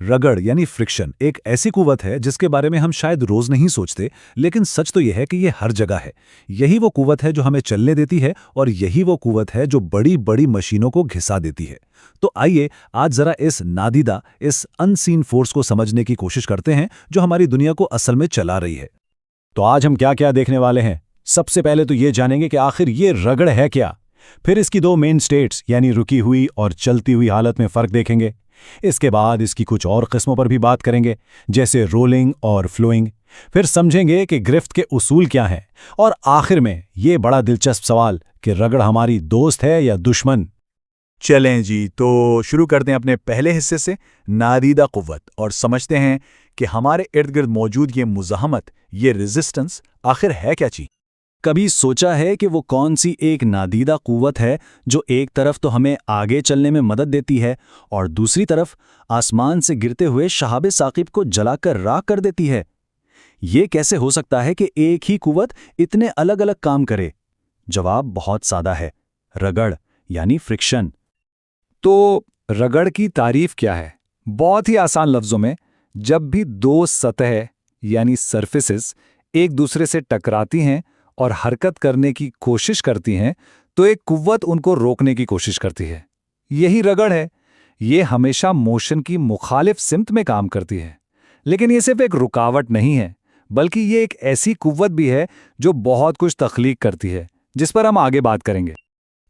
रगड़ यानी फ्रिक्शन एक ऐसी कुव्वत है जिसके बारे में हम शायद रोज नहीं सोचते, लेकिन सच तो यह है कि ये हर जगह है। यही वो कुव्वत है जो हमें चलने देती है और यही वो कुव्वत है जो बड़ी बड़ी मशीनों को घिसा देती है। तो आइए आज जरा इस नादीदा, इस अनसीन फोर्स को समझने की कोशिश करते हैं जो हमारी दुनिया को असल में चला रही है। तो आज हम क्या क्या देखने वाले हैं। सबसे पहले तो ये जानेंगे कि आखिर ये रगड़ है क्या। फिर इसकी दो मेन स्टेट्स यानी रुकी हुई और चलती हुई हालत में फ़र्क देखेंगे। इसके बाद इसकी कुछ और किस्मों पर भी बात करेंगे, जैसे रोलिंग और फ्लोइंग। फिर समझेंगे कि गिरफ्त के उसूल क्या हैं, और आखिर में ये बड़ा दिलचस्प सवाल कि रगड़ हमारी दोस्त है या दुश्मन। चलें जी, तो शुरू करते हैं अपने पहले हिस्से से, नादीदा कुव्वत, और समझते हैं कि हमारे इर्द गिर्द मौजूद ये मुज़ाहमत, ये रेजिस्टेंस आखिर है क्या चीज़। कभी सोचा है कि वो कौन सी एक नादीदा कुव्वत है जो एक तरफ तो हमें आगे चलने में मदद देती है और दूसरी तरफ आसमान से गिरते हुए शहाबे साकिब को जलाकर राख कर देती है। ये कैसे हो सकता है कि एक ही कुव्वत इतने अलग अलग काम करे? जवाब बहुत सादा है, रगड़ यानी फ्रिक्शन। तो रगड़ की तारीफ क्या है? बहुत ही आसान लफ्ज़ों में, जब भी दो सतह यानी सरफेसेस एक दूसरे से टकराती हैं और हरकत करने की कोशिश करती हैं, तो एक कुव्वत उनको रोकने की कोशिश करती है। यही रगड़ है। ये हमेशा मोशन की मुखालिफ सिमत में काम करती है। लेकिन ये सिर्फ एक रुकावट नहीं है, बल्कि ये एक ऐसी कुव्वत भी है जो बहुत कुछ तख्लीक करती है, जिस पर हम आगे बात करेंगे।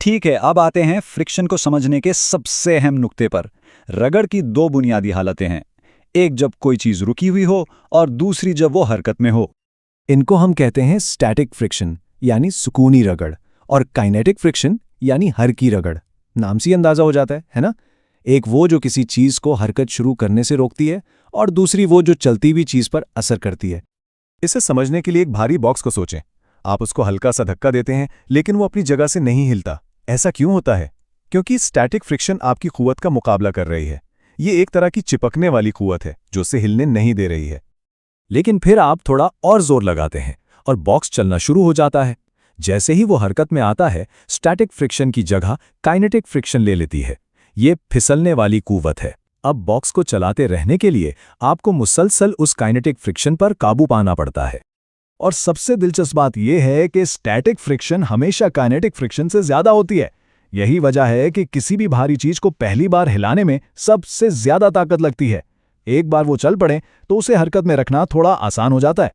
ठीक है, अब आते हैं फ्रिक्शन को समझने के सबसे अहम नुक्ते पर। रगड़ की दो बुनियादी हालतें हैं, एक जब कोई चीज़ रुकी हुई हो और दूसरी जब वो हरकत में हो। इनको हम कहते हैं स्टैटिक फ्रिक्शन यानी सुकूनी रगड़, और काइनेटिक फ्रिक्शन यानी हरकी रगड़। नाम से ही अंदाजा हो जाता है ना? एक वो जो किसी चीज़ को हरकत शुरू करने से रोकती है, और दूसरी वो जो चलती हुई चीज़ पर असर करती है। इसे समझने के लिए एक भारी बॉक्स को सोचें। आप उसको हल्का सा धक्का देते हैं, लेकिन वो अपनी जगह से नहीं हिलता। ऐसा क्यों होता है? क्योंकि स्टैटिक फ्रिक्शन आपकी कुव्वत का मुकाबला कर रही है। ये एक तरह की चिपकने वाली कुव्वत है जो उसे हिलने नहीं दे रही है। लेकिन फिर आप थोड़ा और जोर लगाते हैं और बॉक्स चलना शुरू हो जाता है। जैसे ही वो हरकत में आता है, स्टैटिक फ्रिक्शन की जगह काइनेटिक फ्रिक्शन ले लेती है। ये फिसलने वाली कुव्वत है। अब बॉक्स को चलाते रहने के लिए आपको मुसलसल उस काइनेटिक फ्रिक्शन पर काबू पाना पड़ता है। और सबसे दिलचस्प बात यह है कि स्टैटिक फ्रिक्शन हमेशा काइनेटिक फ्रिक्शन से ज्यादा होती है। यही वजह है कि किसी भी भारी चीज को पहली बार हिलाने में सबसे ज्यादा ताकत लगती है। एक बार वो चल पड़े तो उसे हरकत में रखना थोड़ा आसान हो जाता है।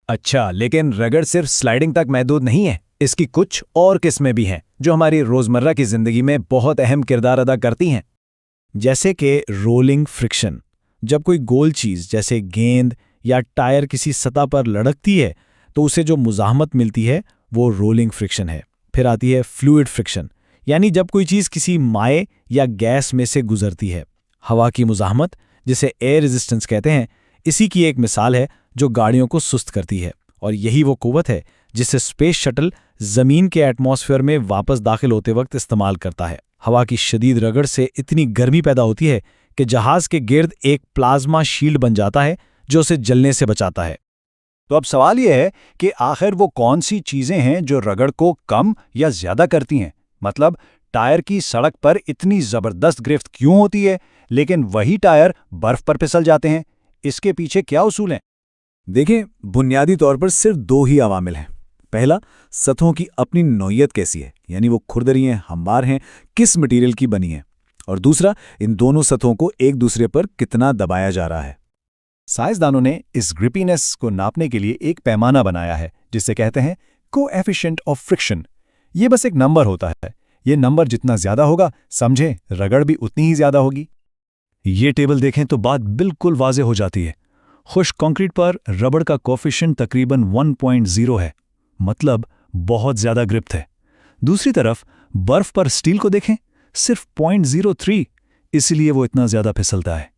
अच्छा, लेकिन रगड़ सिर्फ स्लाइडिंग तक महदूद नहीं है। इसकी कुछ और किस्में भी हैं जो हमारी रोजमर्रा की जिंदगी में बहुत अहम किरदार अदा करती हैं। जैसे कि रोलिंग फ्रिक्शन, जब कोई गोल चीज़ जैसे गेंद या टायर किसी सतह पर लड़कती है तो उसे जो मुज़ाहमत मिलती है वो रोलिंग फ्रिक्शन है। फिर आती है फ्लूइड फ्रिक्शन, यानी जब कोई चीज़ किसी माए या गैस में से गुजरती है। हवा की मुज़ाहमत, जिसे एयर रेजिस्टेंस कहते हैं, इसी की एक मिसाल है जो गाड़ियों को सुस्त करती है। और यही वो कुव्वत है जिसे स्पेस शटल ज़मीन के एटमॉस्फेयर में वापस दाखिल होते वक्त इस्तेमाल करता है। हवा की शदीद रगड़ से इतनी गर्मी पैदा होती है कि जहाज़ के गिर्द एक प्लाज्मा शील्ड बन जाता है जो उसे जलने से बचाता है। तो अब सवाल यह है कि आखिर वो कौन सी चीज़ें हैं जो रगड़ को कम या ज़्यादा करती हैं। मतलब टायर की सड़क पर इतनी ज़बरदस्त गिरफ्त क्यों होती है, लेकिन वही टायर बर्फ़ पर फिसल जाते हैं? इसके पीछे क्या उसूल हैं? देखें, बुनियादी तौर पर सिर्फ दो ही अवामिल हैं। पहला, सतहों की अपनी नौइयत कैसी है, यानी वो खुरदरी हैं, हमवार हैं, किस मटेरियल की बनी है। और दूसरा, इन दोनों सतहों को एक दूसरे पर कितना दबाया जा रहा है। साइंसदानों ने इस ग्रिपीनेस को नापने के लिए एक पैमाना बनाया है जिसे कहते हैं कोएफिशिएंट ऑफ फ्रिक्शन। ये बस एक नंबर होता है। ये नंबर जितना ज्यादा होगा, समझें, रगड़ भी उतनी ही ज्यादा होगी। ये टेबल देखें तो बात बिल्कुल वाज़े हो जाती है। खुश्क कंक्रीट पर रबड़ का कोएफिशिएंट तकरीबन 1.0 है, मतलब बहुत ज्यादा ग्रिप्त है। दूसरी तरफ बर्फ पर स्टील को देखें, सिर्फ 0.03, इसलिए वो इतना ज्यादा फिसलता है।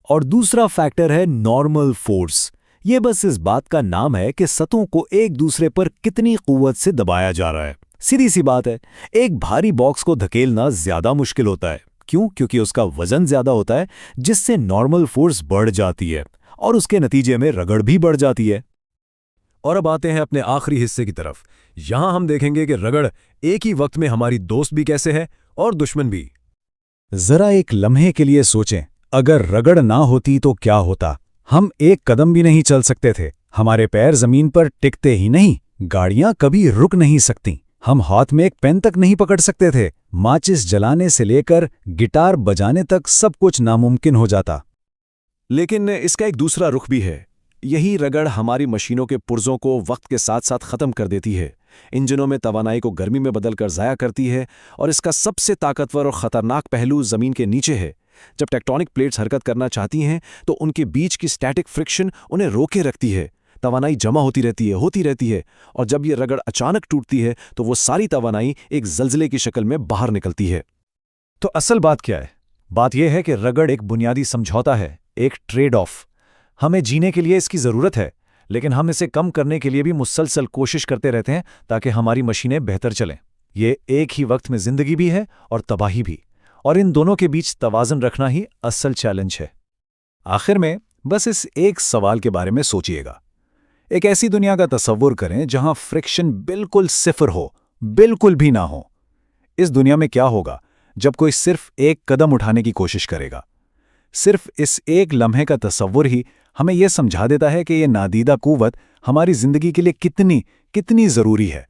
और दूसरा फैक्टर है नॉर्मल फोर्स। ये बस इस बात का नाम है कि सतहों को एक दूसरे पर कितनी कुव्वत से दबाया जा रहा है। सीधी सी बात है, एक भारी बॉक्स को धकेलना ज्यादा मुश्किल होता है। क्यों? क्योंकि उसका वजन ज्यादा होता है, जिससे नॉर्मल फोर्स बढ़ जाती है और उसके नतीजे में रगड़ भी बढ़ जाती है। और अब आते हैं अपने आखिरी हिस्से की तरफ। यहां हम देखेंगे कि रगड़ एक ही वक्त में हमारी दोस्त भी कैसे है और दुश्मन भी। जरा एक लम्हे के लिए सोचें, अगर रगड़ ना होती तो क्या होता? हम एक कदम भी नहीं चल सकते थे, हमारे पैर जमीन पर टिकते ही नहीं, गाड़ियां कभी रुक नहीं सकती, हम हाथ में एक पेन तक नहीं पकड़ सकते थे, माचिस जलाने से लेकर गिटार बजाने तक सब कुछ नामुमकिन हो जाता। लेकिन इसका एक दूसरा रुख भी है। यही रगड़ हमारी मशीनों के पुर्जों को वक्त के साथ साथ खत्म कर देती है, इंजनों में तवानाई को गर्मी में बदलकर ज़ाया करती है, और इसका सबसे ताकतवर और ख़तरनाक पहलू ज़मीन के नीचे है। जब टेक्टोनिक प्लेट्स हरकत करना चाहती हैं तो उनके बीच की स्टैटिक फ्रिक्शन उन्हें रोके रखती है, तवानाई जमा होती रहती है, और जब ये रगड़ अचानक टूटती है तो वो सारी तवानाई एक ज़लज़ले की शक्ल में बाहर निकलती है। तो असल बात क्या है? बात यह है कि रगड़ एक बुनियादी समझौता है, एक ट्रेड ऑफ। हमें जीने के लिए इसकी ज़रूरत है, लेकिन हम इसे कम करने के लिए भी मुसलसल कोशिश करते रहते हैं ताकि हमारी मशीनें बेहतर चलें। ये एक ही वक्त में ज़िंदगी भी है और तबाही भी, और इन दोनों के बीच तवाज़ुन रखना ही असल चैलेंज है। आखिर में बस इस एक सवाल के बारे में सोचिएगा। एक ऐसी दुनिया का तसव्वुर करें जहां फ्रिक्शन बिल्कुल सिफर हो, बिल्कुल भी ना हो। इस दुनिया में क्या होगा जब कोई सिर्फ एक कदम उठाने की कोशिश करेगा? सिर्फ इस एक लम्हे का तसव्वुर ही हमें यह समझा देता है कि यह नादीदा कुव्वत हमारी जिंदगी के लिए कितनी ज़रूरी है।